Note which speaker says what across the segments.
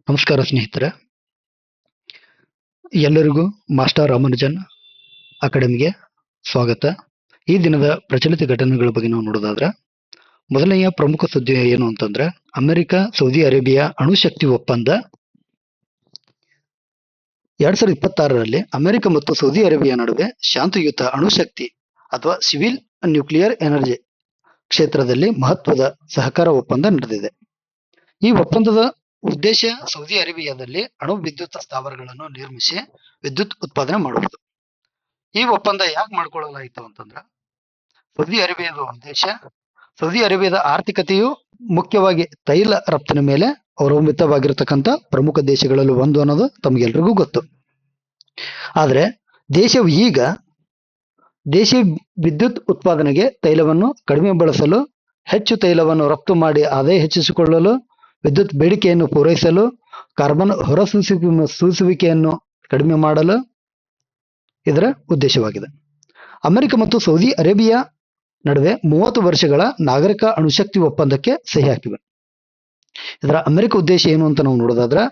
Speaker 1: ನಮಸ್ಕಾರ ಸ್ನೇಹಿತರೆ, ಎಲ್ಲರಿಗೂ ಮಾಸ್ಟರ್ ರಾಮಾನುಜನ್ ಅಕಾಡೆಮಿಗೆ ಸ್ವಾಗತ. ಈ ದಿನದ ಪ್ರಚಲಿತ ಘಟನೆಗಳ ಬಗ್ಗೆ ನಾವು ನೋಡೋದಾದ್ರೆ, ಮೊದಲನೆಯ ಪ್ರಮುಖ ಸುದ್ದಿ ಏನು ಅಂತಂದ್ರೆ, ಅಮೆರಿಕ ಸೌದಿ ಅರೇಬಿಯಾ ಅಣುಶಕ್ತಿ ಒಪ್ಪಂದ 2026ರಲ್ಲಿ ಅಮೆರಿಕ ಮತ್ತು ಸೌದಿ ಅರೇಬಿಯಾ ನಡುವೆ ಶಾಂತಿಯುತ ಅಣುಶಕ್ತಿ ಅಥವಾ ಸಿವಿಲ್ ನ್ಯೂಕ್ಲಿಯರ್ ಎನರ್ಜಿ ಕ್ಷೇತ್ರದಲ್ಲಿ ಮಹತ್ವದ ಸಹಕಾರ ಒಪ್ಪಂದ ನಡೆದಿದೆ. ಈ ಒಪ್ಪಂದದ ಉದ್ದೇಶ ಸೌದಿ ಅರೇಬಿಯಾದಲ್ಲಿ ಅಣು ವಿದ್ಯುತ್ ಸ್ಥಾವರಗಳನ್ನು ನಿರ್ಮಿಸಿ ವಿದ್ಯುತ್ ಉತ್ಪಾದನೆ ಮಾಡುವುದು. ಈ ಒಪ್ಪಂದ ಯಾಕೆ ಮಾಡ್ಕೊಳ್ಳಲಾಯಿತು ಅಂತಂದ್ರೆ, ಸೌದಿ ಅರೇಬಿಯಾದ ಉದ್ದೇಶ, ಸೌದಿ ಅರೇಬಿಯಾದ ಆರ್ಥಿಕತೆಯು ಮುಖ್ಯವಾಗಿ ತೈಲ ರಫ್ತಿನ ಮೇಲೆ ಅವಲಂಬಿತವಾಗಿರತಕ್ಕಂಥ ಪ್ರಮುಖ ದೇಶಗಳಲ್ಲಿ ಒಂದು ಅನ್ನೋದು ತಮಗೆಲ್ರಿಗೂ ಗೊತ್ತು. ಆದ್ರೆ ದೇಶವು ಈಗ ದೇಶೀಯ ವಿದ್ಯುತ್ ಉತ್ಪಾದನೆಗೆ ತೈಲವನ್ನು ಕಡಿಮೆ ಬಳಸಲು, ಹೆಚ್ಚು ತೈಲವನ್ನು ರಫ್ತು ಮಾಡಿ ಆದಾಯ ಹೆಚ್ಚಿಸಿಕೊಳ್ಳಲು, ವಿದ್ಯುತ್ ಬೇಡಿಕೆಯನ್ನು ಪೂರೈಸಲು, ಕಾರ್ಬನ್ ಹೊರಸೂಸುವಿಕೆಯನ್ನು ಕಡಿಮೆ ಮಾಡಲು ಇದರ ಉದ್ದೇಶವಾಗಿದೆ. ಅಮೆರಿಕ ಮತ್ತು ಸೌದಿ ಅರೇಬಿಯಾ ನಡುವೆ 30 ವರ್ಷಗಳ ನಾಗರಿಕ ಅಣುಶಕ್ತಿ ಒಪ್ಪಂದಕ್ಕೆ ಸಹಿ ಹಾಕಿವೆ. ಇದರ ಅಮೆರಿಕ ಉದ್ದೇಶ ಏನು ಅಂತ ನಾವು ನೋಡೋದಾದ್ರೆ,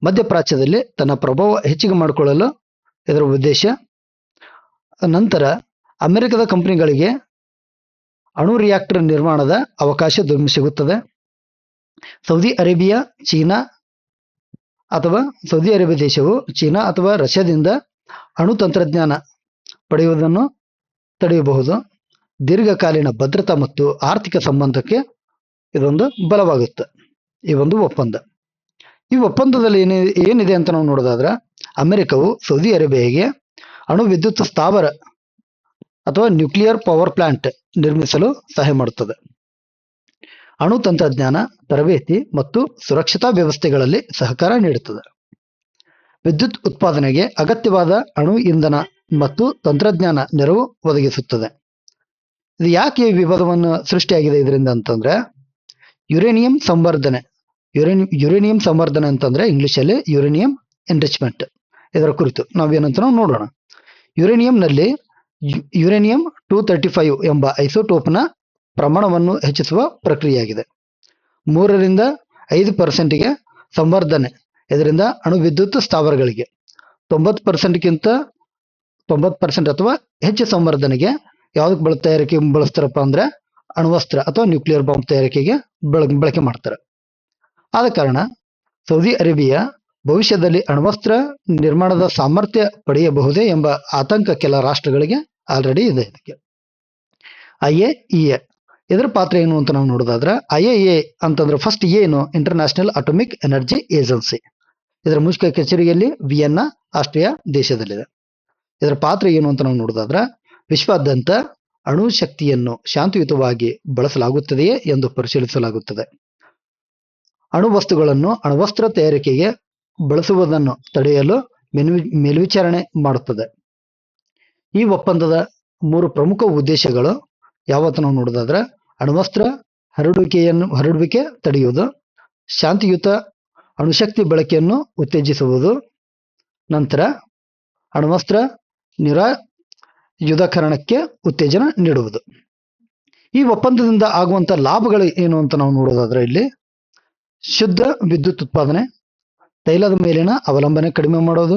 Speaker 1: ಮಧ್ಯಪ್ರಾಚ್ಯದಲ್ಲಿ ತನ್ನ ಪ್ರಭಾವ ಹೆಚ್ಚಿಗೆ ಮಾಡಿಕೊಳ್ಳಲು ಇದರ ಉದ್ದೇಶ. ನಂತರ ಅಮೆರಿಕದ ಕಂಪನಿಗಳಿಗೆ ಅಣು ರಿಯಾಕ್ಟರ್ ನಿರ್ಮಾಣದ ಅವಕಾಶ ಸಿಗುತ್ತದೆ. ಸೌದಿ ಅರೇಬಿಯಾ ದೇಶವು ಚೀನಾ ಅಥವಾ ರಷ್ಯಾದಿಂದ ಅಣು ತಂತ್ರಜ್ಞಾನ ಪಡೆಯುವುದನ್ನು ತಡೆಯಬಹುದು. ದೀರ್ಘಕಾಲೀನ ಭದ್ರತಾ ಮತ್ತು ಆರ್ಥಿಕ ಸಂಬಂಧಕ್ಕೆ ಇದೊಂದು ಬಲವಾಗುತ್ತೆ ಈ ಒಂದು ಒಪ್ಪಂದ. ಈ ಒಪ್ಪಂದದಲ್ಲಿ ಏನಿದೆ ಅಂತ ನಾವು ನೋಡೋದಾದ್ರೆ, ಅಮೆರಿಕವು ಸೌದಿ ಅರೇಬಿಯಾಗೆ ಅಣು ವಿದ್ಯುತ್ ಸ್ಥಾವರ ಅಥವಾ ನ್ಯೂಕ್ಲಿಯರ್ ಪವರ್ ಪ್ಲಾಂಟ್ ನಿರ್ಮಿಸಲು ಸಹಾಯ ಮಾಡುತ್ತದೆ. ಅಣು ತಂತ್ರಜ್ಞಾನ, ತರಬೇತಿ ಮತ್ತು ಸುರಕ್ಷತಾ ವ್ಯವಸ್ಥೆಗಳಲ್ಲಿ ಸಹಕಾರ ನೀಡುತ್ತದೆ. ವಿದ್ಯುತ್ ಉತ್ಪಾದನೆಗೆ ಅಗತ್ಯವಾದ ಅಣು ಇಂಧನ ಮತ್ತು ತಂತ್ರಜ್ಞಾನ ನೆರವು ಒದಗಿಸುತ್ತದೆ. ಇದು ಯಾಕೆ ವಿವಾದವನ್ನು ಸೃಷ್ಟಿಯಾಗಿದೆ ಇದರಿಂದ ಅಂತಂದ್ರೆ, ಯುರೇನಿಯಂ ಸಂವರ್ಧನೆ ಅಂತಂದ್ರೆ ಇಂಗ್ಲಿಷಲ್ಲಿ ಯುರೇನಿಯಂ ಎನ್ರಿಚ್ಮೆಂಟ್. ಇದರ ಕುರಿತು ನಾವೇನಂತ ನಾವು ನೋಡೋಣ. ಯುರೇನಿಯಂನಲ್ಲಿ ಯುರೇನಿಯಂ 235 ಎಂಬ ಐಸೋಟೋಪ್ನ ಪ್ರಮಾಣವನ್ನು ಹೆಚ್ಚಿಸುವ ಪ್ರಕ್ರಿಯೆಯಾಗಿದೆ. 3ರಿಂದ 5% ಸಂವರ್ಧನೆ. ಇದರಿಂದ ಅಣು ವಿದ್ಯುತ್ ಸ್ಥಾವರಗಳಿಗೆ 90% ಅಥವಾ ಹೆಚ್ಚು ಸಂವರ್ಧನೆಗೆ ಯಾವ್ದಕ್ಕೆ ತಯಾರಿಕೆ ಬಳಸ್ತಾರಪ್ಪ ಅಂದ್ರೆ ಅಣ್ವಸ್ತ್ರ ಅಥವಾ ನ್ಯೂಕ್ಲಿಯರ್ ಬಾಂಬ್ ತಯಾರಿಕೆಗೆ ಬಳಕೆ ಮಾಡ್ತಾರೆ. ಆದ ಕಾರಣ ಸೌದಿ ಅರೇಬಿಯಾ ಭವಿಷ್ಯದಲ್ಲಿ ಅಣ್ವಸ್ತ್ರ ನಿರ್ಮಾಣದ ಸಾಮರ್ಥ್ಯ ಪಡೆಯಬಹುದೇ ಎಂಬ ಆತಂಕ ಕೆಲ ರಾಷ್ಟ್ರಗಳಿಗೆ ಆಲ್ರೆಡಿ ಇದೆ. ಇದಕ್ಕೆ IAEA ಇದರ ಪಾತ್ರ ಏನು ಅಂತ ನಾವು ನೋಡೋದಾದ್ರೆ, IAEA ಅಂತಂದ್ರೆ ಫಸ್ಟ್ ಏನು, ಇಂಟರ್ನ್ಯಾಷನಲ್ ಅಟೋಮಿಕ್ ಎನರ್ಜಿ ಏಜೆನ್ಸಿ. ಇದರ ಮುಖ್ಯ ಕಚೇರಿಯಲ್ಲಿ ವಿಯೆನ್ನಾ, ಆಸ್ಟ್ರಿಯಾ ದೇಶದಲ್ಲಿದೆ. ಇದರ ಪಾತ್ರ ಏನು ಅಂತ ನಾವು ನೋಡೋದಾದ್ರೆ, ವಿಶ್ವಾದ್ಯಂತ ಅಣು ಶಕ್ತಿಯನ್ನು ಶಾಂತಿಯುತವಾಗಿ ಬಳಸಲಾಗುತ್ತದೆಯೇ ಎಂದು ಪರಿಶೀಲಿಸಲಾಗುತ್ತದೆ. ಅಣು ವಸ್ತುಗಳನ್ನು ಅಣ್ವಸ್ತ್ರ ತಯಾರಿಕೆಗೆ ಬಳಸುವುದನ್ನು ತಡೆಯಲು ಮೇಲ್ವಿಚಾರಣೆ ಮಾಡುತ್ತದೆ. ಈ ಒಪ್ಪಂದದ 3 ಪ್ರಮುಖ ಉದ್ದೇಶಗಳು ಯಾವತ್ತು ನಾವು ನೋಡೋದಾದ್ರೆ, ಅಣ್ವಸ್ತ್ರ ಹರಡುವಿಕೆ ತಡೆಯುವುದು, ಶಾಂತಿಯುತ ಅಣುಶಕ್ತಿ ಬಳಕೆಯನ್ನು ಉತ್ತೇಜಿಸುವುದು, ನಂತರ ಅಣ್ವಸ್ತ್ರ ನಿರಾಯುಧೀಕರಣಕ್ಕೆ ಉತ್ತೇಜನ ನೀಡುವುದು. ಈ ಒಪ್ಪಂದದಿಂದ ಆಗುವಂತ ಲಾಭಗಳು ಏನು ಅಂತ ನಾವು ನೋಡೋದಾದ್ರೆ, ಇಲ್ಲಿ ಶುದ್ಧ ವಿದ್ಯುತ್ ಉತ್ಪಾದನೆ, ತೈಲದ ಮೇಲಿನ ಅವಲಂಬನೆ ಕಡಿಮೆ ಮಾಡೋದು,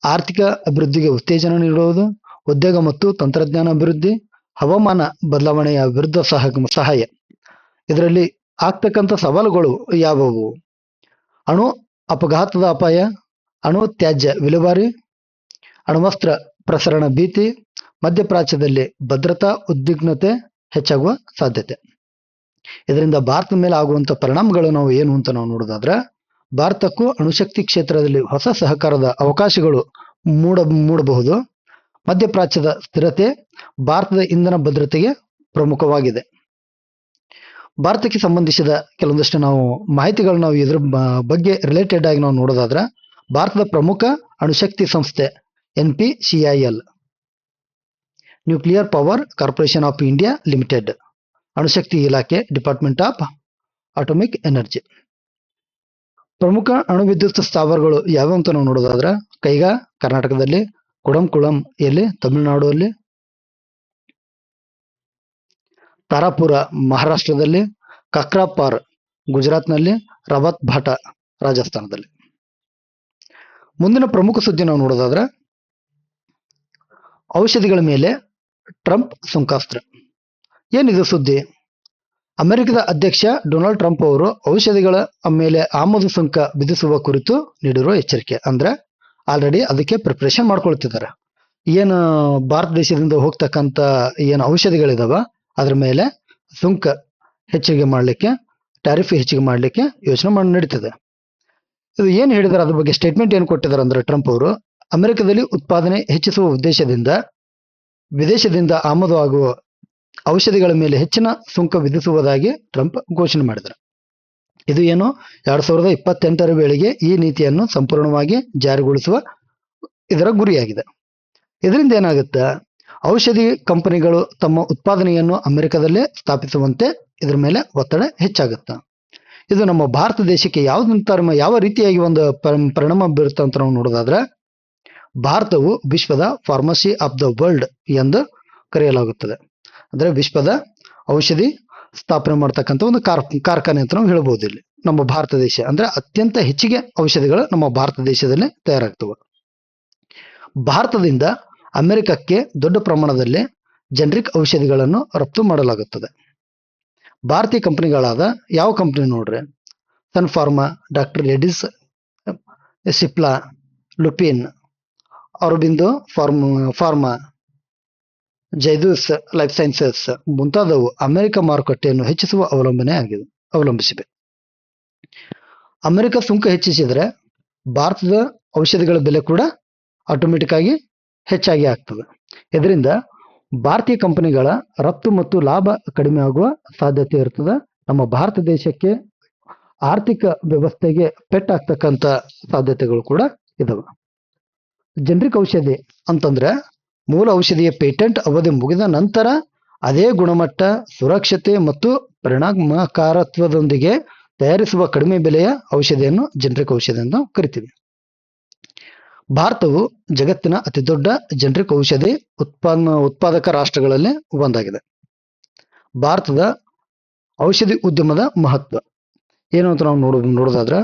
Speaker 1: ಆರ್ಥಿಕ ಅಭಿವೃದ್ಧಿಗೆ ಉತ್ತೇಜನ ನೀಡುವುದು, ಉದ್ಯೋಗ ಮತ್ತು ತಂತ್ರಜ್ಞಾನ ಅಭಿವೃದ್ಧಿ, ಹವಾಮಾನ ಬದಲಾವಣೆಯ ವಿರುದ್ಧ ಸಹಾಯ. ಇದರಲ್ಲಿ ಆಗ್ತಕ್ಕಂಥ ಸವಾಲುಗಳು ಯಾವುವು? ಅಣು ಅಪಘಾತದ ಅಪಾಯ, ಅಣು ತ್ಯಾಜ್ಯ ವಿಲೇವಾರಿ, ಅಣ್ವಸ್ತ್ರ ಪ್ರಸರಣ ಭೀತಿ, ಮಧ್ಯಪ್ರಾಚ್ಯದಲ್ಲಿ ಭದ್ರತಾ ಉದ್ವಿಗ್ನತೆ ಹೆಚ್ಚಾಗುವ ಸಾಧ್ಯತೆ. ಇದರಿಂದ ಭಾರತದ ಮೇಲೆ ಆಗುವಂತ ಪರಿಣಾಮಗಳು ನಾವು ಏನು ಅಂತ ನಾವು ನೋಡೋದಾದ್ರೆ, ಭಾರತಕ್ಕೂ ಅಣುಶಕ್ತಿ ಕ್ಷೇತ್ರದಲ್ಲಿ ಹೊಸ ಸಹಕಾರದ ಅವಕಾಶಗಳು ಮೂಡಬಹುದು. ಮಧ್ಯಪ್ರಾಚ್ಯದ ಸ್ಥಿರತೆ ಭಾರತದ ಇಂಧನ ಭದ್ರತೆಗೆ ಪ್ರಮುಖವಾಗಿದೆ. ಭಾರತಕ್ಕೆ ಸಂಬಂಧಿಸಿದ ಕೆಲವೊಂದಷ್ಟು ನಾವು ಮಾಹಿತಿಗಳು ನಾವು ಇದ್ರ ಬಗ್ಗೆ ರಿಲೇಟೆಡ್ ಆಗಿ ನಾವು ನೋಡೋದಾದ್ರೆ, ಭಾರತದ ಪ್ರಮುಖ ಅಣುಶಕ್ತಿ ಸಂಸ್ಥೆ NPCIL, nuclear power corporation of India limited, ಅಣುಶಕ್ತಿ ಇಲಾಖೆ, ಡಿಪಾರ್ಟ್ಮೆಂಟ್ ಆಫ್ ಅಟೋಮಿಕ್ ಎನರ್ಜಿ. ಪ್ರಮುಖ ಅಣು ವಿದ್ಯುತ್ ಸ್ಥಾವರಗಳು ಯಾವ್ಯಾವ ಅಂತ ನಾವು ನೋಡೋದಾದ್ರೆ, ಕೈಗಾ ಕರ್ನಾಟಕದಲ್ಲಿ, ಕುಡಂಕುಳಂ ಎಲ್ಲಿ ತಮಿಳುನಾಡುವಲ್ಲಿ, ತಾರಾಪುರ ಮಹಾರಾಷ್ಟ್ರದಲ್ಲಿ, ಕಕ್ರಾಪಾರ್ ಗುಜರಾತ್ನಲ್ಲಿ, ರಬತ್ ಭಾಟ ರಾಜಸ್ಥಾನದಲ್ಲಿ. ಮುಂದಿನ ಪ್ರಮುಖ ಸುದ್ದಿ ನಾವು ನೋಡೋದಾದ್ರೆ ಔಷಧಿಗಳ ಮೇಲೆ ಟ್ರಂಪ್ ಸುಂಕಾಸ್ತ್ರ. ಏನಿದು ಸುದ್ದಿ? ಅಮೆರಿಕದ ಅಧ್ಯಕ್ಷ ಡೊನಾಲ್ಡ್ ಟ್ರಂಪ್ ಅವರು ಔಷಧಿಗಳ ಮೇಲೆ ಆಮದು ಸುಂಕ ವಿಧಿಸುವ ಕುರಿತು ನೀಡಿರುವ ಎಚ್ಚರಿಕೆ. ಅಂದ್ರೆ ಆಲ್ರೆಡಿ ಅದಕ್ಕೆ ಪ್ರಿಪರೇಷನ್ ಮಾಡ್ಕೊಳ್ತಿದ್ದಾರೆ. ಏನು ಭಾರತ ದೇಶದಿಂದ ಹೋಗ್ತಕ್ಕಂಥ ಏನು ಔಷಧಿಗಳಿದಾವ ಅದ್ರ ಮೇಲೆ ಸುಂಕ ಹೆಚ್ಚಿಗೆ ಮಾಡಲಿಕ್ಕೆ, ಟ್ಯಾರಿಫ್ ಹೆಚ್ಚಿಗೆ ಮಾಡಲಿಕ್ಕೆ ಯೋಚನೆ ಮಾಡಿ ನಡೀತದೆ. ಇದು ಏನು ಹೇಳಿದಾರೆ ಅದ್ರ ಬಗ್ಗೆ ಸ್ಟೇಟ್ಮೆಂಟ್ ಏನು ಕೊಟ್ಟಿದ್ದಾರೆ ಅಂದ್ರೆ ಟ್ರಂಪ್ ಅವರು ಅಮೆರಿಕದಲ್ಲಿ ಉತ್ಪಾದನೆ ಹೆಚ್ಚಿಸುವ ಉದ್ದೇಶದಿಂದ ವಿದೇಶದಿಂದ ಆಮದು ಆಗುವ ಔಷಧಿಗಳ ಮೇಲೆ ಹೆಚ್ಚಿನ ಸುಂಕ ವಿಧಿಸುವುದಾಗಿ ಟ್ರಂಪ್ ಘೋಷಣೆ ಮಾಡಿದರು. ಇದು ಏನು 2028ರ ವೇಳೆಗೆ ಈ ನೀತಿಯನ್ನು ಸಂಪೂರ್ಣವಾಗಿ ಜಾರಿಗೊಳಿಸುವ ಇದರ ಗುರಿಯಾಗಿದೆ. ಇದರಿಂದ ಏನಾಗುತ್ತೆ, ಔಷಧಿ ಕಂಪನಿಗಳು ತಮ್ಮ ಉತ್ಪಾದನೆಯನ್ನು ಅಮೆರಿಕದಲ್ಲೇ ಸ್ಥಾಪಿಸುವಂತೆ ಇದರ ಮೇಲೆ ಒತ್ತಡ ಹೆಚ್ಚಾಗುತ್ತೆ. ಇದು ನಮ್ಮ ಭಾರತ ದೇಶಕ್ಕೆ ಯಾವ ರೀತಿಯಾಗಿ ಒಂದು ಪರಿಣಾಮ ಬೀರುತ್ತೆ ಅಂತ ನಾವು ನೋಡೋದಾದ್ರೆ, ಭಾರತವು ವಿಶ್ವದ ಫಾರ್ಮಸಿ ಆಫ್ ದ ವರ್ಲ್ಡ್ ಎಂದು ಕರೆಯಲಾಗುತ್ತದೆ. ಅಂದ್ರೆ ವಿಶ್ವದ ಔಷಧಿ ಸ್ಥಾಪನೆ ಮಾಡ್ತಕ್ಕಂಥ ಒಂದು ಕಾರ್ಖಾನೆ ಅಂತ ನಾವು ಹೇಳ್ಬೋದು. ಇಲ್ಲಿ ನಮ್ಮ ಭಾರತ ದೇಶ ಅಂದ್ರೆ ಅತ್ಯಂತ ಹೆಚ್ಚಿಗೆ ಔಷಧಿಗಳು ನಮ್ಮ ಭಾರತ ದೇಶದಲ್ಲಿ ತಯಾರಾಗ್ತವೆ. ಭಾರತದಿಂದ ಅಮೆರಿಕಕ್ಕೆ ದೊಡ್ಡ ಪ್ರಮಾಣದಲ್ಲಿ ಜನರಿಕ್ ಔಷಧಿಗಳನ್ನು ರಫ್ತು ಮಾಡಲಾಗುತ್ತದೆ. ಭಾರತೀಯ ಕಂಪನಿಗಳಾದ ಯಾವ ಕಂಪನಿ ನೋಡ್ರಿ, Sun pharma, doctor Reddy's, Cipla, Lupin, Aurobindo pharma, Zydus life sciences ಮುಂತಾದವು ಅಮೆರಿಕ ಮಾರುಕಟ್ಟೆಯನ್ನು ಹೆಚ್ಚಿಸುವ ಅವಲಂಬಿಸಿವೆ. ಅಮೆರಿಕ ಸುಂಕ ಹೆಚ್ಚಿಸಿದರೆ ಭಾರತದ ಔಷಧಿಗಳ ಬೆಲೆ ಕೂಡ ಆಟೋಮೆಟಿಕ್ ಆಗಿ ಹೆಚ್ಚಾಗಿ ಆಗ್ತದೆ. ಇದರಿಂದ ಭಾರತೀಯ ಕಂಪನಿಗಳ ರಫ್ತು ಮತ್ತು ಲಾಭ ಕಡಿಮೆ ಆಗುವ ಸಾಧ್ಯತೆ ಇರ್ತದೆ. ನಮ್ಮ ಭಾರತ ದೇಶಕ್ಕೆ ಆರ್ಥಿಕ ವ್ಯವಸ್ಥೆಗೆ ಪೆಟ್ಟಾಗ್ತಕ್ಕಂಥ ಸಾಧ್ಯತೆಗಳು ಕೂಡ ಇದಾವೆ. ಜನರಿಕ್ ಔಷಧಿ ಅಂತಂದ್ರೆ ಮೂಲ ಔಷಧಿಯ ಪೇಟೆಂಟ್ ಅವಧಿ ಮುಗಿದ ನಂತರ ಅದೇ ಗುಣಮಟ್ಟ, ಸುರಕ್ಷತೆ ಮತ್ತು ಪರಿಣಾಮಕಾರತ್ವದೊಂದಿಗೆ ತಯಾರಿಸುವ ಕಡಿಮೆ ಬೆಲೆಯ ಔಷಧಿಯನ್ನು ಜನರಿಕ್ ಔಷಧಿ ಎಂದು ಕರಿತೀವಿ. ಭಾರತವು ಜಗತ್ತಿನ ಅತಿ ದೊಡ್ಡ ಜನರಿಕ್ ಔಷಧಿ ಉತ್ಪಾದಕ ರಾಷ್ಟ್ರಗಳಲ್ಲಿ ಒಂದಾಗಿದೆ. ಭಾರತದ ಔಷಧಿ ಉದ್ಯಮದ ಮಹತ್ವ ಏನು ಅಂತ ನಾವು ನೋಡೋದಾದ್ರೆ,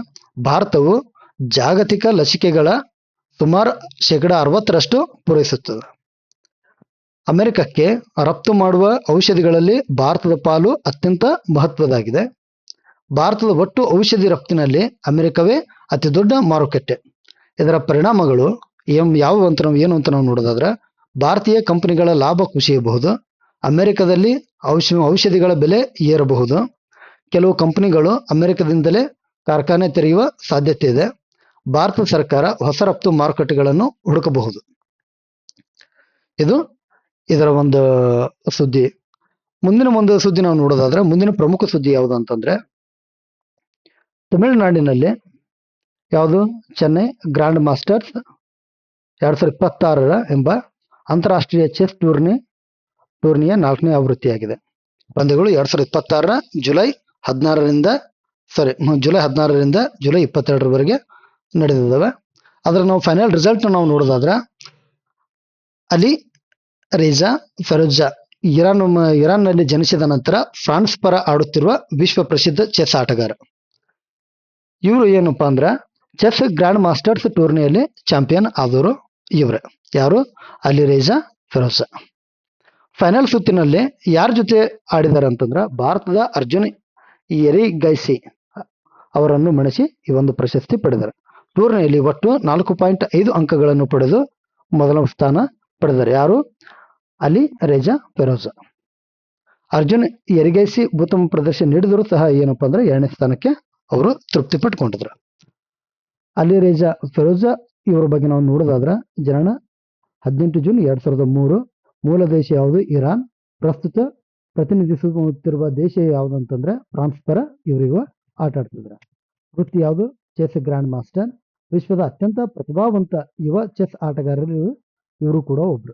Speaker 1: ಭಾರತವು ಜಾಗತಿಕ ಲಸಿಕೆಗಳ ಸುಮಾರು 60% ಪೂರೈಸುತ್ತದೆ. ಅಮೆರಿಕಕ್ಕೆ ರಫ್ತು ಮಾಡುವ ಔಷಧಿಗಳಲ್ಲಿ ಭಾರತದ ಪಾಲು ಅತ್ಯಂತ ಮಹತ್ವದಾಗಿದೆ. ಭಾರತದ ಒಟ್ಟು ಔಷಧಿ ರಫ್ತಿನಲ್ಲಿ ಅಮೆರಿಕವೇ ಅತಿ ದೊಡ್ಡ ಮಾರುಕಟ್ಟೆ. ಇದರ ಪರಿಣಾಮಗಳು ಯಾವುವು ಅಂತ ನಾವು ನೋಡೋದಾದ್ರೆ, ಭಾರತೀಯ ಕಂಪನಿಗಳ ಲಾಭ ಕುಸಿಯಬಹುದು, ಅಮೆರಿಕದಲ್ಲಿ ಔಷಧಿಗಳ ಬೆಲೆ ಏರಬಹುದು, ಕೆಲವು ಕಂಪನಿಗಳು ಅಮೆರಿಕದಿಂದಲೇ ಕಾರ್ಖಾನೆ ತೆರೆಯುವ ಸಾಧ್ಯತೆ ಇದೆ, ಭಾರತ ಸರ್ಕಾರ ಹೊಸ ರಫ್ತು ಮಾರುಕಟ್ಟೆಗಳನ್ನು ಹುಡುಕಬಹುದು. ಇದು ಇದರ ಒಂದು ಸುದ್ದಿ. ಮುಂದಿನ ಒಂದು ಸುದ್ದಿ ನಾವು ನೋಡೋದಾದ್ರೆ, ಮುಂದಿನ ಪ್ರಮುಖ ಸುದ್ದಿ ಯಾವುದು ಅಂತಂದ್ರೆ, ತಮಿಳುನಾಡಿನಲ್ಲಿ ಯಾವುದು ಚೆನ್ನೈ ಗ್ರ್ಯಾಂಡ್ ಮಾಸ್ಟರ್ಸ್ 2026 ಎಂಬ ಅಂತಾರಾಷ್ಟ್ರೀಯ ಚೆಸ್ ಟೂರ್ನಿಯ 4ನೇ ಆವೃತ್ತಿಯಾಗಿದೆ. ಪಂದ್ಯಗಳು 2026 ಜುಲೈ 16ರಿಂದ ಜುಲೈ 22ರವರೆಗೆ ನಡೆದಿದ್ದಾವೆ. ಅದರ ನಾವು ಫೈನಲ್ ರಿಸಲ್ಟ್ ನಾವು ನೋಡೋದಾದ್ರೆ, ಅಲಿ ರೇಜಾ ಫೆರೋಜಾ ಇರಾನ್ನಲ್ಲಿ ಜನಿಸಿದ ನಂತರ ಫ್ರಾನ್ಸ್ ಪರ ಆಡುತ್ತಿರುವ ವಿಶ್ವ ಪ್ರಸಿದ್ಧ ಚೆಸ್ ಆಟಗಾರ. ಇವರು ಏನಪ್ಪಾ ಅಂದ್ರ ಚೆಸ್ ಗ್ರ್ಯಾಂಡ್ ಮಾಸ್ಟರ್ಸ್ ಟೂರ್ನಿಯಲ್ಲಿ ಚಾಂಪಿಯನ್ ಆದವರು ಇವ್ರೆ. ಯಾರು? ಅಲಿ ರೇಜಾ ಫೆರೋಜಾ. ಫೈನಲ್ ಸುತ್ತಿನಲ್ಲಿ ಯಾರ ಜೊತೆ ಆಡಿದಾರೆ ಅಂತಂದ್ರ ಭಾರತದ ಅರ್ಜುನ್ ಎರಿಗೈಸಿ ಅವರನ್ನು ಮಣಿಸಿ ಈ ಒಂದು ಪ್ರಶಸ್ತಿ ಪಡೆದರು. ಟೂರ್ನಿಯಲ್ಲಿ ಒಟ್ಟು 4.5 ಅಂಕಗಳನ್ನು ಪಡೆದು ಮೊದಲ ಸ್ಥಾನ ಪಡೆದರು. ಯಾರು? ಅಲಿ ರೇಜಾ ಫೆರೋಜಾ. ಅರ್ಜುನ್ ಎರಿಗೈಸಿ ಉತ್ತಮ ಪ್ರದರ್ಶನ ನೀಡಿದರೂ ಸಹ ಏನಪ್ಪಾ ಅಂದ್ರೆ 2ನೇ ಸ್ಥಾನಕ್ಕೆ ಅವರು ತೃಪ್ತಿ ಪಟ್ಕೊಂಡಿದ್ರು. ಅಲಿ ರೇಜಾ ಫೆರೋಜಾ ಇವರ ಬಗ್ಗೆ ನಾವು ನೋಡೋದಾದ್ರೆ, ಜನನ 18 ಜೂನ್ 2003, ಮೂಲ ದೇಶ ಯಾವುದು? ಇರಾನ್. ಪ್ರಸ್ತುತ ಪ್ರತಿನಿಧಿಸುತ್ತಿರುವ ದೇಶ ಯಾವುದು ಅಂತಂದ್ರೆ ಫ್ರಾನ್ಸ್ ಪರ ಇವರಿಗೂ ಆಟ ಆಡ್ತಿದ್ರು. ವೃತ್ತಿ ಯಾವುದು? Chess grand master. ವಿಶ್ವದ ಅತ್ಯಂತ ಪ್ರತಿಭಾವಂತ ಯುವ ಚೆಸ್ ಆಟಗಾರರು ಇವರು ಕೂಡ ಒಬ್ರು.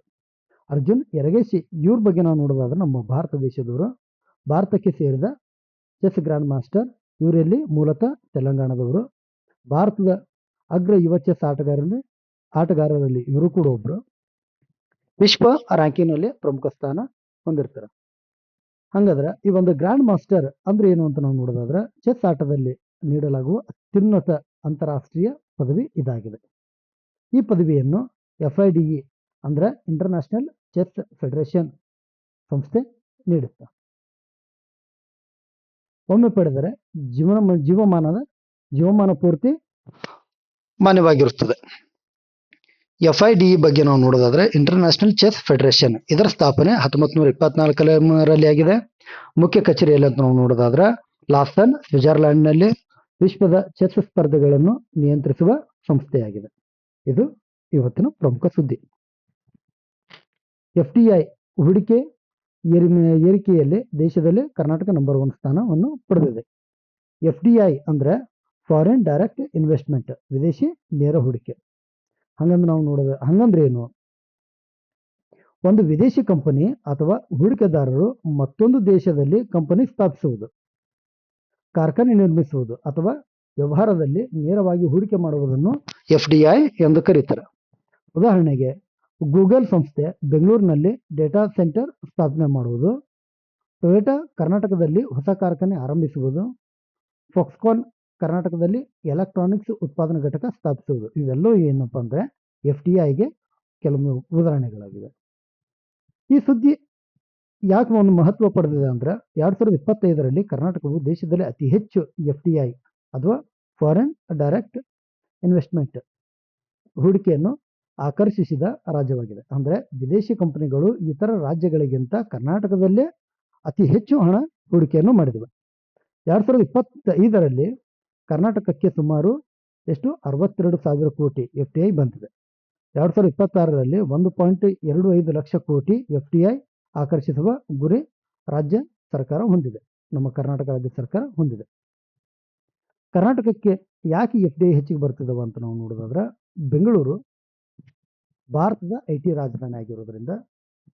Speaker 1: ಅರ್ಜುನ್ ಎರಗೇಸಿ ಇವ್ರ ಬಗ್ಗೆ ನಾವು ನೋಡೋದಾದ್ರೆ, ನಮ್ಮ ಭಾರತ ದೇಶದವರು, ಭಾರತಕ್ಕೆ ಸೇರಿದ ಚೆಸ್ ಗ್ರ್ಯಾಂಡ್ ಮಾಸ್ಟರ್. ಇವರಲ್ಲಿ ಮೂಲತಃ ತೆಲಂಗಾಣದವರು. ಭಾರತದ ಅಗ್ರ ಯುವ ಚೆಸ್ ಆಟಗಾರರಲ್ಲಿ ಇವರು ಕೂಡ ಒಬ್ರು. ವಿಶ್ವ ರ್ಯಾಂಕಿಂಗ್ ನಲ್ಲಿ ಪ್ರಮುಖ ಸ್ಥಾನ ಹೊಂದಿರ್ತಾರೆ. ಹಂಗಾದ್ರೆ ಈ ಒಂದು ಗ್ರ್ಯಾಂಡ್ ಮಾಸ್ಟರ್ ಅಂದ್ರೆ ಏನು ಅಂತ ನಾವು ನೋಡೋದಾದ್ರೆ, ಚೆಸ್ ಆಟದಲ್ಲಿ ನೀಡಲಾಗುವ ಅತ್ಯುನ್ನತ ಅಂತಾರಾಷ್ಟ್ರೀಯ ಪದವಿ ಇದಾಗಿದೆ. ಈ ಪದವಿಯನ್ನು FIDE ಅಂದ್ರೆ ಇಂಟರ್ನ್ಯಾಷನಲ್ ಚೆಸ್ ಫೆಡರೇಷನ್ ಸಂಸ್ಥೆ ನೀಡುತ್ತೆ. ಒಮ್ಮೆ ಪಡೆದರೆ ಜೀವಮಾನ ಪೂರ್ತಿ ಮಾನ್ಯವಾಗಿರುತ್ತದೆ. FIDE ಬಗ್ಗೆ ನಾವು ನೋಡೋದಾದ್ರೆ ಇಂಟರ್ನ್ಯಾಷನಲ್ ಚೆಸ್ ಫೆಡರೇಷನ್, ಇದರ ಸ್ಥಾಪನೆ 1924ರಲ್ಲಿ ಆಗಿದೆ. ಮುಖ್ಯ ಕಚೇರಿಯಲ್ಲಿ ಅಂತ ನಾವು ನೋಡೋದಾದ್ರೆ ಲಾಸನ್, ಸ್ವಿಟ್ಜರ್ಲ್ಯಾಂಡ್ನಲ್ಲಿ ವಿಶ್ವದ ಚೆಸ್ ಸ್ಪರ್ಧೆಗಳನ್ನು ನಿಯಂತ್ರಿಸುವ ಸಂಸ್ಥೆಯಾಗಿದೆ. ಇದು ಇವತ್ತಿನ ಪ್ರಮುಖ ಸುದ್ದಿ. FDI ಹೂಡಿಕೆ ಏರಿಕೆಯಲ್ಲಿ ದೇಶದಲ್ಲಿ ಕರ್ನಾಟಕ ನಂಬರ್ 1 ಸ್ಥಾನವನ್ನು ಪಡೆದಿದೆ. FDI ಅಂದ್ರೆ ಫಾರಿನ್ ಡೈರೆಕ್ಟ್ ಇನ್ವೆಸ್ಟ್ಮೆಂಟ್, ವಿದೇಶಿ ನೇರ ಹೂಡಿಕೆ. ಹಂಗಂದ್ರೆ ಏನು? ಒಂದು ವಿದೇಶಿ ಕಂಪನಿ ಅಥವಾ ಹೂಡಿಕೆದಾರರು ಮತ್ತೊಂದು ದೇಶದಲ್ಲಿ ಕಂಪನಿ ಸ್ಥಾಪಿಸುವುದು, ಕಾರ್ಖಾನೆ ನಿರ್ಮಿಸುವುದು ಅಥವಾ ವ್ಯವಹಾರದಲ್ಲಿ ನೇರವಾಗಿ ಹೂಡಿಕೆ ಮಾಡುವುದನ್ನು FDI ಎಂದು ಕರೀತಾರೆ. ಉದಾಹರಣೆಗೆ ಗೂಗಲ್ ಸಂಸ್ಥೆ ಬೆಂಗಳೂರಿನಲ್ಲಿ ಡೇಟಾ ಸೆಂಟರ್ ಸ್ಥಾಪನೆ ಮಾಡುವುದು, ಟೊಯೋಟಾ ಕರ್ನಾಟಕದಲ್ಲಿ ಹೊಸ ಕಾರ್ಖಾನೆ ಆರಂಭಿಸುವುದು, ಫಾಕ್ಸ್ಕಾನ್ ಕರ್ನಾಟಕದಲ್ಲಿ ಎಲೆಕ್ಟ್ರಾನಿಕ್ಸ್ ಉತ್ಪಾದನಾ ಘಟಕ ಸ್ಥಾಪಿಸುವುದು. ಇವೆಲ್ಲವೂ ಏನಪ್ಪಾ ಅಂದ್ರೆ FDIಗೆ ಕೆಲವು ಉದಾಹರಣೆಗಳಾಗಿವೆ. ಈ ಸುದ್ದಿ ಯಾಕೆ ಒಂದು ಮಹತ್ವ ಪಡೆದಿದೆ ಅಂದ್ರೆ 2025ರಲ್ಲಿ ಕರ್ನಾಟಕವು ದೇಶದಲ್ಲಿ ಅತಿ ಹೆಚ್ಚು FDI ಅಥವಾ ಫಾರಿನ್ ಡೈರೆಕ್ಟ್ ಇನ್ವೆಸ್ಟ್ಮೆಂಟ್ ಹೂಡಿಕೆಯನ್ನು ಆಕರ್ಷಿಸಿದ ರಾಜ್ಯವಾಗಿದೆ. ಅಂದ್ರೆ ವಿದೇಶಿ ಕಂಪನಿಗಳು ಇತರ ರಾಜ್ಯಗಳಿಗಿಂತ ಕರ್ನಾಟಕದಲ್ಲೇ ಅತಿ ಹೆಚ್ಚು ಹಣ ಹೂಡಿಕೆಯನ್ನು ಮಾಡಿದವೆ. 2025ರಲ್ಲಿ ಕರ್ನಾಟಕಕ್ಕೆ ಸುಮಾರು 62,000 ಕೋಟಿ FDI ಬಂದಿದೆ. 2026ರಲ್ಲಿ 1.25 ಲಕ್ಷ ಕೋಟಿ FDI ಆಕರ್ಷಿಸುವ ಗುರಿ ರಾಜ್ಯ ಸರ್ಕಾರ ಹೊಂದಿದೆ. ನಮ್ಮ ಕರ್ನಾಟಕ ರಾಜ್ಯ ಸರ್ಕಾರ ಹೊಂದಿದೆ. ಕರ್ನಾಟಕಕ್ಕೆ ಯಾಕೆ FDI ಹೆಚ್ಚಿಗೆ ಬರ್ತಿದವ ಅಂತ ನಾವು ನೋಡೋದಾದ್ರೆ, ಬೆಂಗಳೂರು ಭಾರತದ IT ರಾಜಧಾನಿ ಆಗಿರೋದ್ರಿಂದ,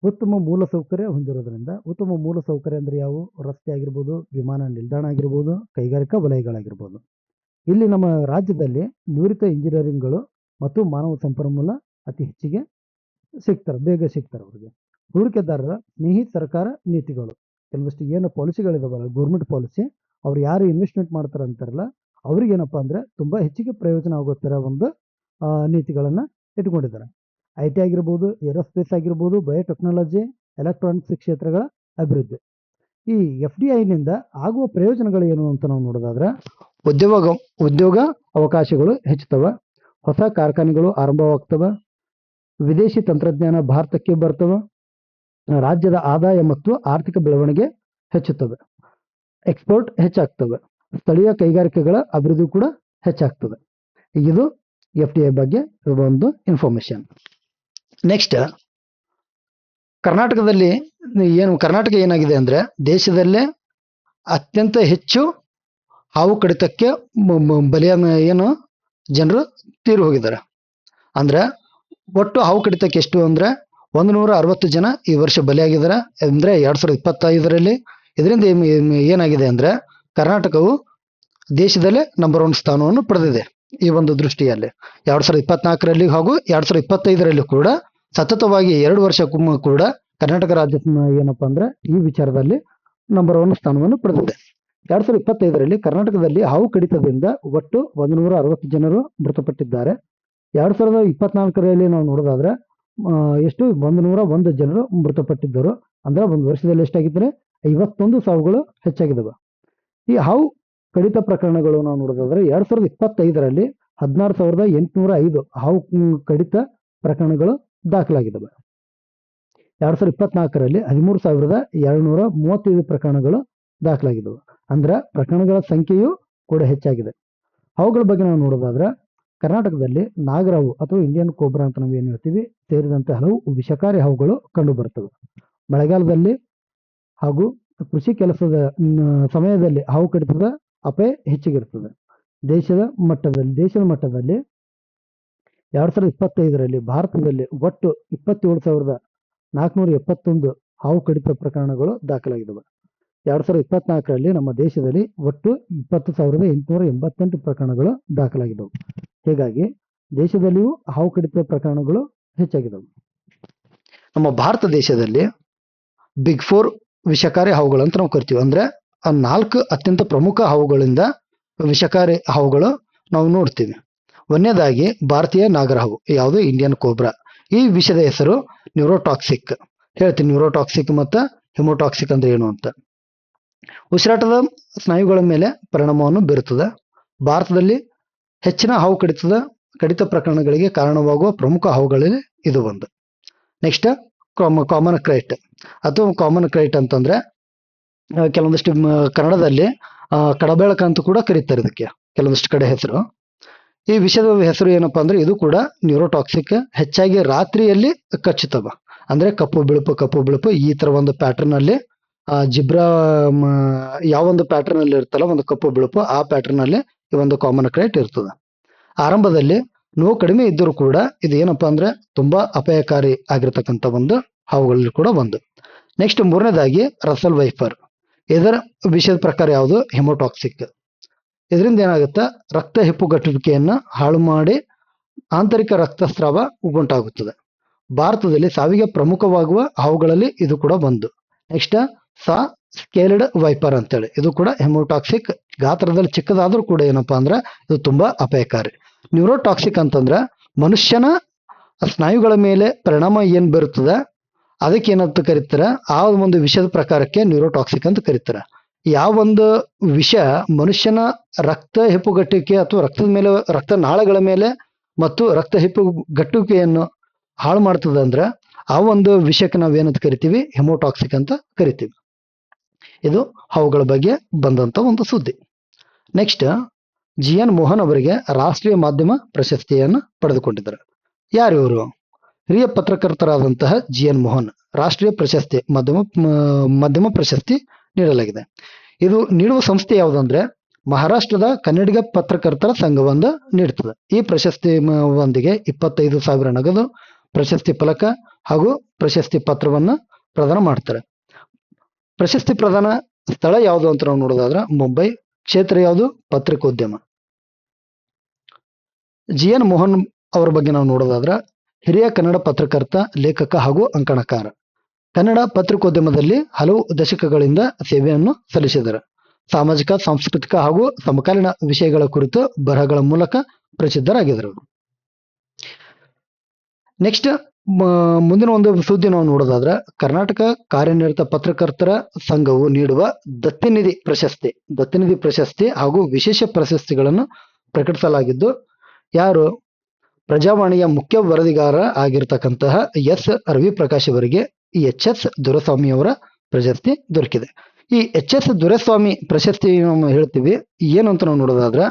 Speaker 1: ಉತ್ತಮ ಮೂಲಸೌಕರ್ಯ ಹೊಂದಿರೋದ್ರಿಂದ. ಉತ್ತಮ ಮೂಲಸೌಕರ್ಯ ಅಂದ್ರೆ ಯಾವುವು? ರಸ್ತೆ ಆಗಿರ್ಬೋದು, ವಿಮಾನ ನಿಲ್ದಾಣ ಆಗಿರ್ಬೋದು, ಕೈಗಾರಿಕಾ ವಲಯಗಳಾಗಿರ್ಬೋದು. ಇಲ್ಲಿ ನಮ್ಮ ರಾಜ್ಯದಲ್ಲಿ ನುರಿತ ಇಂಜಿನಿಯರಿಂಗ್ಗಳು ಮತ್ತು ಮಾನವ ಸಂಪನ್ಮೂಲ ಅತಿ ಹೆಚ್ಚಿಗೆ ಬೇಗ ಸಿಗ್ತಾರೆ ಅವರಿಗೆ. ಹೂಡಿಕೆದಾರರ ಸ್ನೇಹಿ ಸರ್ಕಾರ ನೀತಿಗಳು, ಕೆಲವಷ್ಟು ಏನು ಪಾಲಿಸಿಗಳಿದಾವಲ್ಲ, ಗೌರ್ಮೆಂಟ್ ಪಾಲಿಸಿ, ಅವ್ರು ಯಾರು ಇನ್ವೆಸ್ಟ್ಮೆಂಟ್ ಮಾಡ್ತಾರೆ ಅಂತಾರಲ್ಲ ಅವ್ರಿಗೇನಪ್ಪ ಅಂದ್ರೆ ತುಂಬಾ ಹೆಚ್ಚಿಗೆ ಪ್ರಯೋಜನ ಆಗೋ ಥರ ಒಂದು ನೀತಿಗಳನ್ನ ಇಟ್ಕೊಂಡಿದ್ದಾರೆ. IT ಆಗಿರ್ಬೋದು, ಏರೋಸ್ಪೇಸ್ ಆಗಿರ್ಬೋದು, ಬಯೋಟೆಕ್ನಾಲಜಿ, ಎಲೆಕ್ಟ್ರಾನಿಕ್ಸ್ ಕ್ಷೇತ್ರಗಳ ಅಭಿವೃದ್ಧಿ. ಈ FDIನಿಂದ ಆಗುವ ಪ್ರಯೋಜನಗಳು ಏನು ಅಂತ ನಾವು ನೋಡೋದಾದ್ರೆ, ಉದ್ಯೋಗ ಅವಕಾಶಗಳು ಹೆಚ್ಚುತ್ತವೆ, ಹೊಸ ಕಾರ್ಖಾನೆಗಳು ಆರಂಭವಾಗ್ತವೆ, ವಿದೇಶಿ ತಂತ್ರಜ್ಞಾನ ಭಾರತಕ್ಕೆ ಬರ್ತವೆ, ರಾಜ್ಯದ ಆದಾಯ ಮತ್ತು ಆರ್ಥಿಕ ಬೆಳವಣಿಗೆ ಹೆಚ್ಚುತ್ತವೆ, ಎಕ್ಸ್ಪೋರ್ಟ್ ಹೆಚ್ಚಾಗ್ತವೆ, ಸ್ಥಳೀಯ ಕೈಗಾರಿಕೆಗಳ ಅಭಿವೃದ್ಧಿ ಕೂಡ ಹೆಚ್ಚಾಗ್ತದೆ. ಇದು FDI ಬಗ್ಗೆ ಒಂದು ಇನ್ಫಾರ್ಮೇಶನ್. ನೆಕ್ಸ್ಟ್, ಕರ್ನಾಟಕ ಏನಾಗಿದೆ ಅಂದ್ರೆ ದೇಶದಲ್ಲೇ ಅತ್ಯಂತ ಹೆಚ್ಚು ಹಾವು ಕಡಿತಕ್ಕೆ ಏನು ಜನರು ತೀರು ಹೋಗಿದ್ದಾರೆ. ಅಂದ್ರೆ ಒಟ್ಟು ಹಾವು ಕಡಿತಕ್ಕೆ ಎಷ್ಟು ಅಂದ್ರೆ 160 ಜನ ಈ ವರ್ಷ ಬಲಿಯಾಗಿದ್ದಾರೆ ಅಂದ್ರೆ 2025ರಲ್ಲಿ. ಇದರಿಂದ ಏನಾಗಿದೆ ಅಂದ್ರೆ ಕರ್ನಾಟಕವು ದೇಶದಲ್ಲೇ ನಂಬರ್ 1 ಸ್ಥಾನವನ್ನು ಪಡೆದಿದೆ. ಈ ಒಂದು ದೃಷ್ಟಿಯಲ್ಲಿ 2024ರಲ್ಲಿ ಹಾಗೂ 2025ರಲ್ಲಿ ಕೂಡ ಸತತವಾಗಿ 2 ವರ್ಷ ಕೂಡ ಕರ್ನಾಟಕ ರಾಜ್ಯ ಏನಪ್ಪಾ ಅಂದ್ರೆ ಈ ವಿಚಾರದಲ್ಲಿ ನಂಬರ್ 1 ಸ್ಥಾನವನ್ನು ಪಡೆದಿದೆ. 2025ರಲ್ಲಿ ಕರ್ನಾಟಕದಲ್ಲಿ ಹಾವು ಕಡಿತದಿಂದ ಒಟ್ಟು 160 ಜನರು ಮೃತಪಟ್ಟಿದ್ದಾರೆ. 2024ರಲ್ಲಿ ನಾವು ನೋಡೋದಾದ್ರೆ ಎಷ್ಟು 101 ಜನರು ಮೃತಪಟ್ಟಿದ್ದರು. ಅಂದ್ರೆ ಒಂದು ವರ್ಷದಲ್ಲಿ ಎಷ್ಟಾಗಿದ್ದಾರೆ? 51 ಸಾವುಗಳು ಹೆಚ್ಚಾಗಿದ್ದಾವೆ. ಈ ಹಾವು ಕಡಿತ ಪ್ರಕರಣಗಳು ನಾವು ನೋಡೋದಾದ್ರೆ 2025ರಲ್ಲಿ 16,805 ಹಾವು ಕಡಿತ ಪ್ರಕರಣಗಳು ದಾಖಲಾಗಿದ್ದಾವೆ. 2024ರಲ್ಲಿ 13,235 ಪ್ರಕರಣಗಳು ದಾಖಲಾಗಿದ್ದವು. ಅಂದ್ರೆ ಪ್ರಕರಣಗಳ ಸಂಖ್ಯೆಯು ಕೂಡ ಹೆಚ್ಚಾಗಿದೆ. ಹಾವುಗಳ ಬಗ್ಗೆ ನಾವು ನೋಡೋದಾದ್ರೆ ಕರ್ನಾಟಕದಲ್ಲಿ ನಾಗರಾವು ಅಥವಾ ಇಂಡಿಯನ್ ಕೋಬ್ರಾ ಅಂತ ನಾವು ಏನ್ ಹೇಳ್ತೀವಿ ಸೇರಿದಂತೆ ಹಲವು ವಿಷಕಾರಿ ಹಾವುಗಳು ಕಂಡು ಬರ್ತವೆ. ಮಳೆಗಾಲದಲ್ಲಿ ಹಾಗೂ ಕೃಷಿ ಕೆಲಸದ ಸಮಯದಲ್ಲಿ ಹಾವು ಕಡಿತದ ಅಪಾಯ ಹೆಚ್ಚಿಗಿರ್ತದೆ. ದೇಶದ ಮಟ್ಟದಲ್ಲಿ 2025ರಲ್ಲಿ ಭಾರತದಲ್ಲಿ ಒಟ್ಟು 27,471 ಹಾವು ಕಡಿತ ಪ್ರಕರಣಗಳು ದಾಖಲಾಗಿದ್ದಾವೆ. 2024ರಲ್ಲಿ ನಮ್ಮ ದೇಶದಲ್ಲಿ ಒಟ್ಟು 20,888 ಪ್ರಕರಣಗಳು ದಾಖಲಾಗಿದ್ದವು. ಹೀಗಾಗಿ ದೇಶದಲ್ಲಿಯೂ ಹಾವು ಕಡಿತ ಪ್ರಕರಣಗಳು ಹೆಚ್ಚಾಗಿದ್ದವು. ನಮ್ಮ ಭಾರತ ದೇಶದಲ್ಲಿ ಬಿಗ್ 4 ವಿಷಕಾರಿ ಹಾವುಗಳು ಅಂತ ನಾವು ಕರಿತೀವಿ. ಅಂದ್ರೆ 4 ಅತ್ಯಂತ ಪ್ರಮುಖ ಹಾವುಗಳಿಂದ ವಿಷಕಾರಿ ಹಾವುಗಳು ನಾವು ನೋಡ್ತೀವಿ. ಒಂದನೇದಾಗಿ ಭಾರತೀಯ ನಾಗರಹಾವು, ಯಾವುದು ಇಂಡಿಯನ್ ಕೋಬ್ರಾ. ಈ ವಿಷದ ಹೆಸರು ನ್ಯೂರೋಟಾಕ್ಸಿಕ್. ಹೇಳ್ತೀನಿ ನ್ಯೂರೋಟಾಕ್ಸಿಕ್ ಮತ್ತು ಹಿಮೋಟಾಕ್ಸಿಕ್ ಅಂದ್ರೆ ಏನು ಅಂತ. ಉಸಿರಾಟದ ಸ್ನಾಯುಗಳ ಮೇಲೆ ಪರಿಣಾಮವನ್ನು ಬೀರುತ್ತದೆ. ಭಾರತದಲ್ಲಿ ಹೆಚ್ಚಿನ ಹಾವು ಕಡಿತ ಪ್ರಕರಣಗಳಿಗೆ ಕಾರಣವಾಗುವ ಪ್ರಮುಖ ಹಾವುಗಳಲ್ಲಿ ಇದು ಒಂದು. ನೆಕ್ಸ್ಟ್ ಕಾಮನ್ ಕ್ರೈಟ್ ಅಥವಾ ಕಾಮನ್ ಕ್ರೈಟ್ ಅಂತಂದ್ರೆ ಕೆಲವೊಂದಿಷ್ಟು ಕನ್ನಡದಲ್ಲಿ ಕಡಬೆಳಕ ಅಂತ ಕೂಡ ಕರೀತಾರೆ ಇದಕ್ಕೆ, ಕೆಲವೊಂದಿಷ್ಟು ಕಡೆ ಹೆಸರು. ಈ ವಿಷದ ಹೆಸರು ಏನಪ್ಪಾ ಅಂದ್ರೆ ಇದು ಕೂಡ ನ್ಯೂರೋಟಾಕ್ಸಿಕ್. ಹೆಚ್ಚಾಗಿ ರಾತ್ರಿಯಲ್ಲಿ ಕಚ್ಚುತ್ತವ. ಅಂದ್ರೆ ಕಪ್ಪು ಬಿಳುಪು ಈ ತರ ಒಂದು ಪ್ಯಾಟರ್ನ್ ಅಲ್ಲಿ ಜಿಬ್ರಾ ಯಾವೊಂದು ಪ್ಯಾಟರ್ನ್ ಅಲ್ಲಿ ಇರ್ತಲ್ಲ, ಒಂದು ಕಪ್ಪು ಬಿಳುಪು, ಆ ಪ್ಯಾಟರ್ನ್ ಅಲ್ಲಿ ಈ ಒಂದು ಕಾಮನ್ ಕ್ರೈಟ್ ಇರ್ತದೆ. ಆರಂಭದಲ್ಲಿ ನೋವು ಕಡಿಮೆ ಇದ್ದರೂ ಕೂಡ ಇದು ಏನಪ್ಪಾ ಅಂದ್ರೆ ತುಂಬಾ ಅಪಾಯಕಾರಿ ಆಗಿರ್ತಕ್ಕಂಥ ಒಂದು ಹಾವುಗಳಲ್ಲಿ ಕೂಡ ಒಂದು. ನೆಕ್ಸ್ಟ್ ಮೂರನೇದಾಗಿ ರಸಲ್ ವೈಫರ್. ಇದರ ವಿಷಯದ ಪ್ರಕಾರ ಯಾವುದು ಹಿಮೋಟಾಕ್ಸಿಕ್. ಇದರಿಂದ ಏನಾಗುತ್ತೆ, ರಕ್ತ ಹೆಪ್ಪುಗಟ್ಟುವಿಕೆಯನ್ನು ಹಾಳು ಮಾಡಿ ಆಂತರಿಕ ರಕ್ತಸ್ರಾವ ಉಂಟಾಗುತ್ತದೆ. ಭಾರತದಲ್ಲಿ ಸಾವಿಗೆ ಪ್ರಮುಖವಾಗುವ ಹಾವುಗಳಲ್ಲಿ ಇದು ಕೂಡ ಒಂದು. ನೆಕ್ಸ್ಟ್ ಸ್ಕೇಲ್ಡ್ ವೈಪರ್ ಅಂತೇಳಿ, ಇದು ಕೂಡ ಹೆಮೋಟಾಕ್ಸಿಕ್. ಗಾತ್ರದಲ್ಲಿ ಚಿಕ್ಕದಾದ್ರೂ ಕೂಡ ಏನಪ್ಪಾ ಅಂದ್ರೆ ಇದು ತುಂಬಾ ಅಪಾಯಕಾರಿ. ನ್ಯೂರೋಟಾಕ್ಸಿಕ್ ಅಂತಂದ್ರೆ ಮನುಷ್ಯನ ಸ್ನಾಯುಗಳ ಮೇಲೆ ಪರಿಣಾಮ ಏನ್ ಬೀರುತ್ತದೆ ಅದಕ್ಕೆ ಏನಂತ ಕರೀತಾರೆ, ಆ ಒಂದು ವಿಷದ ಪ್ರಕಾರಕ್ಕೆ ನ್ಯೂರೋಟಾಕ್ಸಿಕ್ ಅಂತ ಕರೀತಾರೆ. ಯಾವ ಒಂದು ವಿಷ ಮನುಷ್ಯನ ರಕ್ತ ಹೆಪ್ಪುಗಟ್ಟುವಿಕೆ ಅಥವಾ ರಕ್ತದ ಮೇಲೆ, ರಕ್ತನಾಳಗಳ ಮೇಲೆ ಮತ್ತು ರಕ್ತ ಹೆಪ್ಪುಗಟ್ಟುವಿಕೆಯನ್ನು ಹಾಳು ಮಾಡ್ತದೆ ಅಂದ್ರೆ ಆ ಒಂದು ವಿಷಯಕ್ಕೆ ನಾವೇನಂತ ಕರಿತೀವಿ, ಹೆಮೋಟಾಕ್ಸಿಕ್ ಅಂತ ಕರಿತೀವಿ. ಇದು ಹಾವುಗಳ ಬಗ್ಗೆ ಬಂದಂತ ಒಂದು ಸುದ್ದಿ. ನೆಕ್ಸ್ಟ್ GN ಮೋಹನ್ ಅವರಿಗೆ ರಾಷ್ಟ್ರೀಯ ಮಾಧ್ಯಮ ಪ್ರಶಸ್ತಿಯನ್ನು ಪಡೆದುಕೊಂಡಿದ್ದಾರೆ. ಯಾರು ಇವರು? ಹಿರಿಯ ಪತ್ರಕರ್ತರಾದಂತಹ GN ಮೋಹನ್ ರಾಷ್ಟ್ರೀಯ ಪ್ರಶಸ್ತಿ, ಮಾಧ್ಯಮ ಪ್ರಶಸ್ತಿ ನೀಡಲಾಗಿದೆ. ಇದು ನೀಡುವ ಸಂಸ್ಥೆ ಯಾವುದಂದ್ರೆ ಮಹಾರಾಷ್ಟ್ರದ ಕನ್ನಡಿಗ ಪತ್ರಕರ್ತರ ಸಂಘವೊಂದು ನೀಡುತ್ತದೆ. ಈ ಪ್ರಶಸ್ತಿ ಒಂದಿಗೆ 25,000 ನಗದು, ಪ್ರಶಸ್ತಿ ಫಲಕ ಹಾಗೂ ಪ್ರಶಸ್ತಿ ಪತ್ರವನ್ನ ಪ್ರದಾನ ಮಾಡ್ತಾರೆ. ಪ್ರಶಸ್ತಿ ಪ್ರದಾನ ಸ್ಥಳ ಯಾವುದು ಅಂತ ನಾವು ನೋಡೋದಾದ್ರೆ ಮುಂಬೈ. ಕ್ಷೇತ್ರ ಯಾವುದು? ಪತ್ರಿಕೋದ್ಯಮ. GN ಮೋಹನ್ ಅವರ ಬಗ್ಗೆ ನಾವು ನೋಡೋದಾದ್ರೆ ಹಿರಿಯ ಕನ್ನಡ ಪತ್ರಕರ್ತ, ಲೇಖಕ ಹಾಗೂ ಅಂಕಣಕಾರ. ಕನ್ನಡ ಪತ್ರಿಕೋದ್ಯಮದಲ್ಲಿ ಹಲವು ದಶಕಗಳಿಂದ ಸೇವೆಯನ್ನು ಸಲ್ಲಿಸಿದ್ದಾರೆ. ಸಾಮಾಜಿಕ, ಸಾಂಸ್ಕೃತಿಕ ಹಾಗೂ ಸಮಕಾಲೀನ ವಿಷಯಗಳ ಕುರಿತು ಬರಹಗಳ ಮೂಲಕ ಪ್ರಸಿದ್ಧರಾಗಿದ್ದರು. ನೆಕ್ಸ್ಟ್ ಮುಂದಿನ ಒಂದು ಸುದ್ದಿ ನಾವು ನೋಡೋದಾದ್ರೆ ಕರ್ನಾಟಕ ಕಾರ್ಯನಿರತ ಪತ್ರಕರ್ತರ ಸಂಘವು ನೀಡುವ ದತ್ತಿನಿಧಿ ಪ್ರಶಸ್ತಿ ಹಾಗೂ ವಿಶೇಷ ಪ್ರಶಸ್ತಿಗಳನ್ನು ಪ್ರಕಟಿಸಲಾಗಿದ್ದು, ಯಾರು? ಪ್ರಜಾವಾಣಿಯ ಮುಖ್ಯ ವರದಿಗಾರ ಆಗಿರ್ತಕ್ಕಂತಹ ಎಸ್ ರವಿಪ್ರಕಾಶ್ ಅವರಿಗೆ HS ದೊರೆಸ್ವಾಮಿ ಅವರ ಪ್ರಶಸ್ತಿ ದೊರಕಿದೆ. ಈ HS ದೊರೆಸ್ವಾಮಿ ಪ್ರಶಸ್ತಿ ನಾವು ಹೇಳ್ತೀವಿ ಏನು ಅಂತ ನಾವು ನೋಡೋದಾದ್ರೆ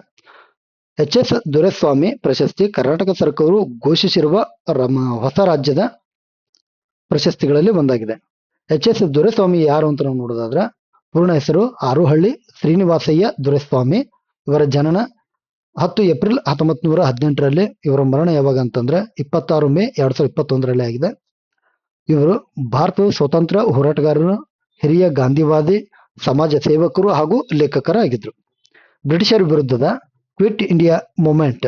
Speaker 1: HS ದೊರೆಸ್ವಾಮಿ ಪ್ರಶಸ್ತಿ ಕರ್ನಾಟಕ ಸರ್ಕಾರವು ಘೋಷಿಸಿರುವ ಹೊಸ ರಾಜ್ಯದ ಪ್ರಶಸ್ತಿಗಳಲ್ಲಿ ಒಂದಾಗಿದೆ. HS ದೊರೆಸ್ವಾಮಿ ಯಾರು ಅಂತ ನಾವು ನೋಡೋದಾದ್ರೆ ಪೂರ್ಣ ಹೆಸರು ಆರುಹಳ್ಳಿ ಶ್ರೀನಿವಾಸಯ್ಯ ದೊರೆಸ್ವಾಮಿ. ಇವರ ಜನನ 10 ಏಪ್ರಿಲ್ 1918ರಲ್ಲಿ. ಇವರ ಮರಣ ಯಾವಾಗ ಅಂತಂದ್ರೆ 26 ಮೇ 2021ರಲ್ಲಿ ಆಗಿದೆ. ಇವರು ಭಾರತದ ಸ್ವಾತಂತ್ರ್ಯ ಹೋರಾಟಗಾರರು, ಹಿರಿಯ ಗಾಂಧಿವಾದಿ, ಸಮಾಜ ಸೇವಕರು ಹಾಗೂ ಲೇಖಕರಾಗಿದ್ರು. ಬ್ರಿಟಿಷರ ವಿರುದ್ಧದ ಕ್ವಿಟ್ ಇಂಡಿಯಾ ಮೂವ್ಮೆಂಟ್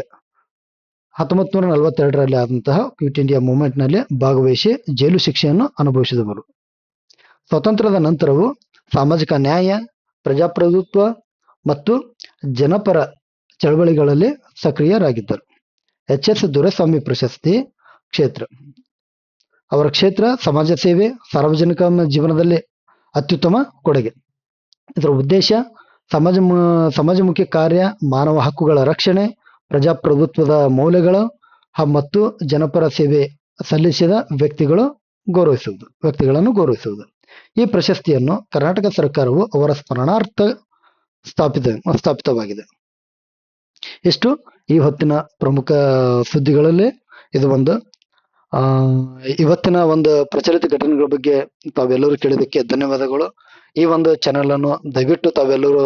Speaker 1: 1942ರಲ್ಲಿ ಆದಂತಹ ಕ್ವಿಟ್ ಇಂಡಿಯಾ ಮೂವ್ಮೆಂಟ್ ನಲ್ಲಿ ಭಾಗವಹಿಸಿ ಜೈಲು ಶಿಕ್ಷೆಯನ್ನು ಅನುಭವಿಸಿದವರು. ಸ್ವಾತಂತ್ರ್ಯದ ನಂತರವೂ ಸಾಮಾಜಿಕ ನ್ಯಾಯ, ಪ್ರಜಾಪ್ರಭುತ್ವ ಮತ್ತು ಜನಪರ ಚಳವಳಿಗಳಲ್ಲಿ ಸಕ್ರಿಯರಾಗಿದ್ದರು. HS ದೊರೆಸ್ವಾಮಿ ಪ್ರಶಸ್ತಿ ಕ್ಷೇತ್ರ. ಅವರ ಕ್ಷೇತ್ರ ಸಮಾಜ ಸೇವೆ, ಸಾರ್ವಜನಿಕ ಜೀವನದಲ್ಲಿ ಅತ್ಯುತ್ತಮ ಕೊಡುಗೆ. ಇದರ ಉದ್ದೇಶ ಸಮಾಜಮುಖಿ ಕಾರ್ಯ, ಮಾನವ ಹಕ್ಕುಗಳ ರಕ್ಷಣೆ, ಪ್ರಜಾಪ್ರಭುತ್ವದ ಮೌಲ್ಯಗಳು ಮತ್ತು ಜನಪರ ಸೇವೆ ಸಲ್ಲಿಸಿದ ವ್ಯಕ್ತಿಗಳನ್ನು ಗೌರವಿಸುವುದು. ಈ ಪ್ರಶಸ್ತಿಯನ್ನು ಕರ್ನಾಟಕ ಸರ್ಕಾರವು ಅವರ ಸ್ಮರಣಾರ್ಥ ಸ್ಥಾಪಿತವಾಗಿದೆ. ಇಷ್ಟು ಈ ಹೊತ್ತಿನ ಪ್ರಮುಖ ಸುದ್ದಿಗಳಲ್ಲಿ ಇದು ಒಂದು. ಇವತ್ತಿನ ಒಂದು ಪ್ರಚಲಿತ ಘಟನೆಗಳ ಬಗ್ಗೆ ತಾವೆಲ್ಲರೂ ಕೇಳಿದ್ದಕ್ಕೆ ಧನ್ಯವಾದಗಳು. ಈ ಒಂದು ಚಾನೆಲ್ ಅನ್ನು ದಯವಿಟ್ಟು ತಾವೆಲ್ಲರೂ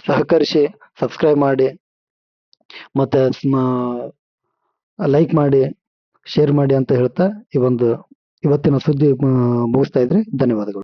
Speaker 1: ಸಹಕರಿಸಿ ಸಬ್ಸ್ಕ್ರೈಬ್ ಮಾಡಿ ಮತ್ತೆ ಲೈಕ್ ಮಾಡಿ ಶೇರ್ ಮಾಡಿ ಅಂತ ಹೇಳ್ತಾ ಇವತ್ತಿನ ಸುದ್ದಿ ಮುಗಿಸ್ತಾ ಇದ್ರಿ. ಧನ್ಯವಾದಗಳು.